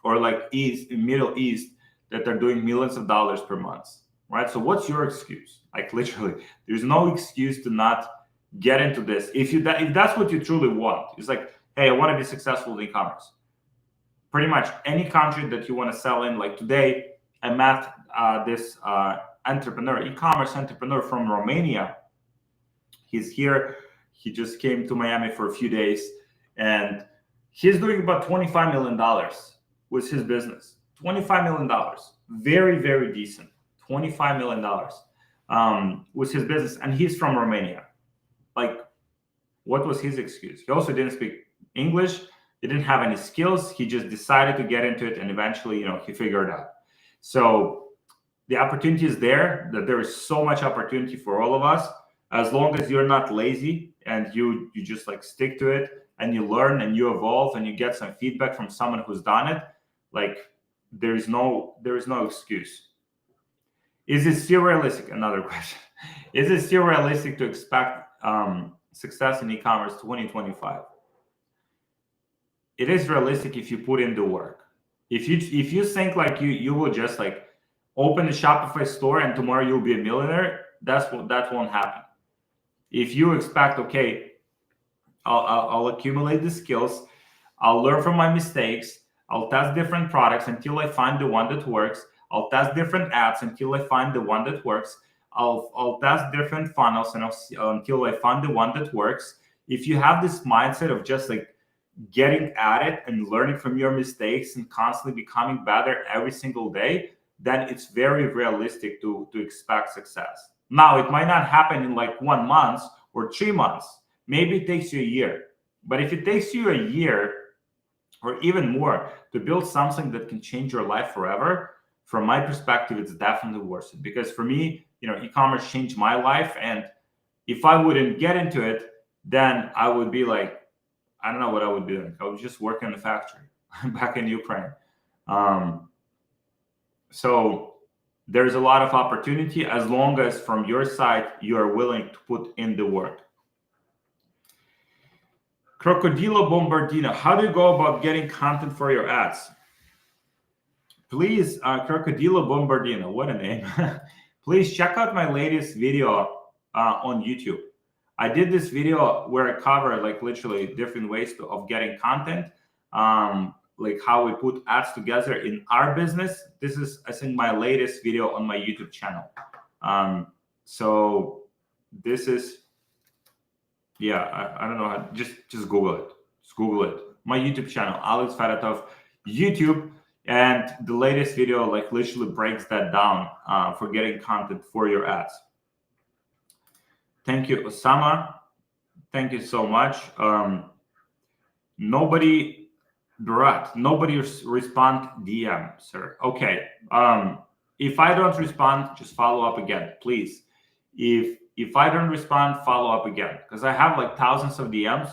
or like Middle East that are doing millions of dollars per month. Right? So what's your excuse? Like literally, there's no excuse to not get into this. If that's what you truly want, it's like, hey, I want to be successful in e-commerce. Pretty much any country that you want to sell in. Like today, I met this e-commerce entrepreneur from Romania. He's here. He just came to Miami for a few days, and he's doing about $25 million with his business. $25 million, very, very decent. $25 million with his business, and he's from Romania. Like, what was his excuse? He also didn't speak English. He didn't have any skills. He just decided to get into it, and eventually, he figured it out. So the opportunity is there. That there is so much opportunity for all of us. As long as you're not lazy and you just like stick to it and you learn and you evolve and you get some feedback from someone who's done it, like there is no excuse. Is it still realistic? Another question. Is it still realistic to expect success in e-commerce 2025? It is realistic if you put in the work. If you think like you will just like open a Shopify store and tomorrow you'll be a millionaire, that won't happen. If you expect, okay, I'll accumulate the skills, I'll learn from my mistakes, I'll test different products until I find the one that works, I'll test different ads until I find the one that works, I'll test different funnels until I find the one that works. If you have this mindset of just like getting at it and learning from your mistakes and constantly becoming better every single day, then it's very realistic to expect success. Now, it might not happen in like 1 month or 3 months. Maybe it takes you a year. But if it takes you a year or even more to build something that can change your life forever, from my perspective, it's definitely worth it. Because for me, e-commerce changed my life. And if I wouldn't get into it, then I would be like, I don't know what I would do. I would just work in the factory back in Ukraine. So there's a lot of opportunity as long as from your side, you are willing to put in the work. Crocodilo Bombardino, how do you go about getting content for your ads? Please, Crocodilo Bombardino, what a name. Please check out my latest video on YouTube. I did this video where I cover like literally different ways of getting content. Like how we put ads together in our business. This is, I think, my latest video on my YouTube channel. So this is, yeah, I don't know, just Google it. Just Google it. My YouTube channel, Alex Fedotov, YouTube, and the latest video like literally breaks that down for getting content for your ads. Thank you, Osama. Thank you so much. Nobody respond DM, sir. Okay. If I don't respond, just follow up again, please. If I don't respond, follow up again, because I have like thousands of DMs,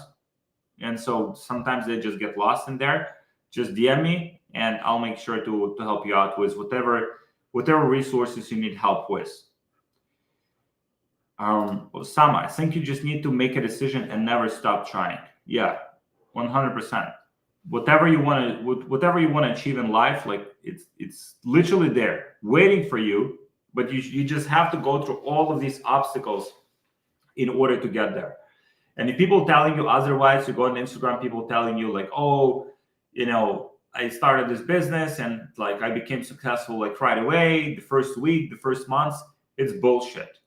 and so sometimes they just get lost in there. Just DM me, and I'll make sure to help you out with whatever resources you need help with. Osama, I think you just need to make a decision and never stop trying. Yeah, 100%. Whatever you want to achieve in life, like it's literally there waiting for you but you just have to go through all of these obstacles in order to get there. And if people telling you otherwise, you go on Instagram, people telling you like, oh, I started this business and like I became successful like right away, the first week, the first months, it's bullshit.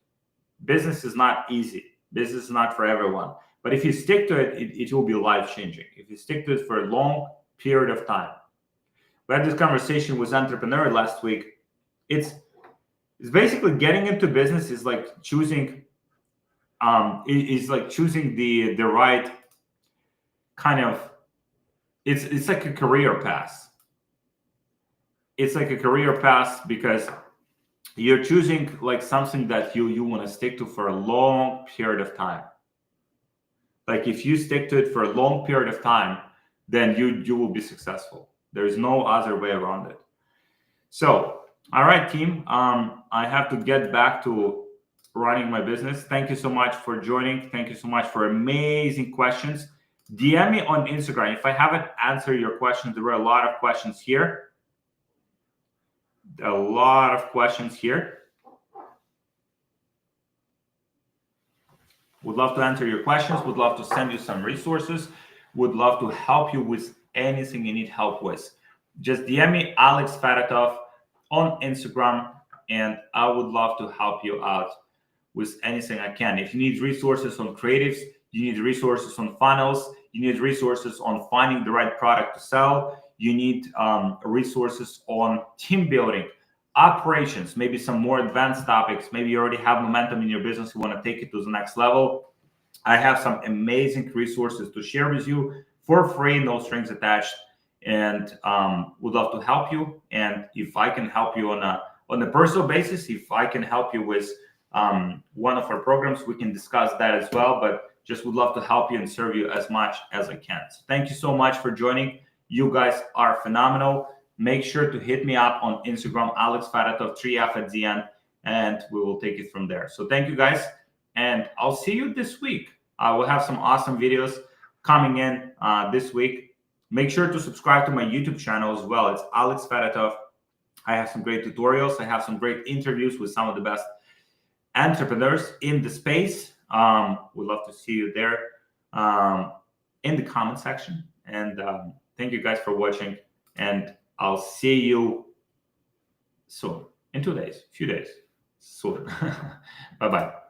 Business is not easy. Business is not for everyone. But if you stick to it, it will be life-changing. If you stick to it for a long period of time. We had this conversation with entrepreneur last week. It's basically getting into business is like choosing the right kind of, it's like a career path. It's like a career path because you're choosing like something that you want to stick to for a long period of time. Like if you stick to it for a long period of time, then you will be successful. There is no other way around it. So, all right, team. I have to get back to running my business. Thank you so much for joining. Thank you so much for amazing questions. DM me on Instagram. If I haven't answered your questions, there were a lot of questions here. Would love to answer your questions. Would love to send you some resources. Would love to help you with anything you need help with. Just DM me Alex Fedotov on Instagram, and I would love to help you out with anything I can. If you need resources on creatives, you need resources on funnels, you need resources on finding the right product to sell, you need resources on team building, operations, maybe some more advanced topics. Maybe you already have momentum in your business, you want to take it to the next level. I have some amazing resources to share with you for free, no strings attached, and would love to help you. And if I can help you on a personal basis, if I can help you with one of our programs, we can discuss that as well. But just would love to help you and serve you as much as I can. So thank you so much for joining. You guys are phenomenal. Make sure to hit me up on Instagram, Alex Fedotov, 3F at the end, and we will take it from there. So thank you guys, and I'll see you this week. I will have some awesome videos coming in this week. Make sure to subscribe to my YouTube channel as well. It's Alex Fedotov. I have some great tutorials. I have some great interviews with some of the best entrepreneurs in the space. We'd love to see you there in the comment section. And thank you guys for watching. And I'll see you soon, in 2 days, few days, soon. Bye-bye.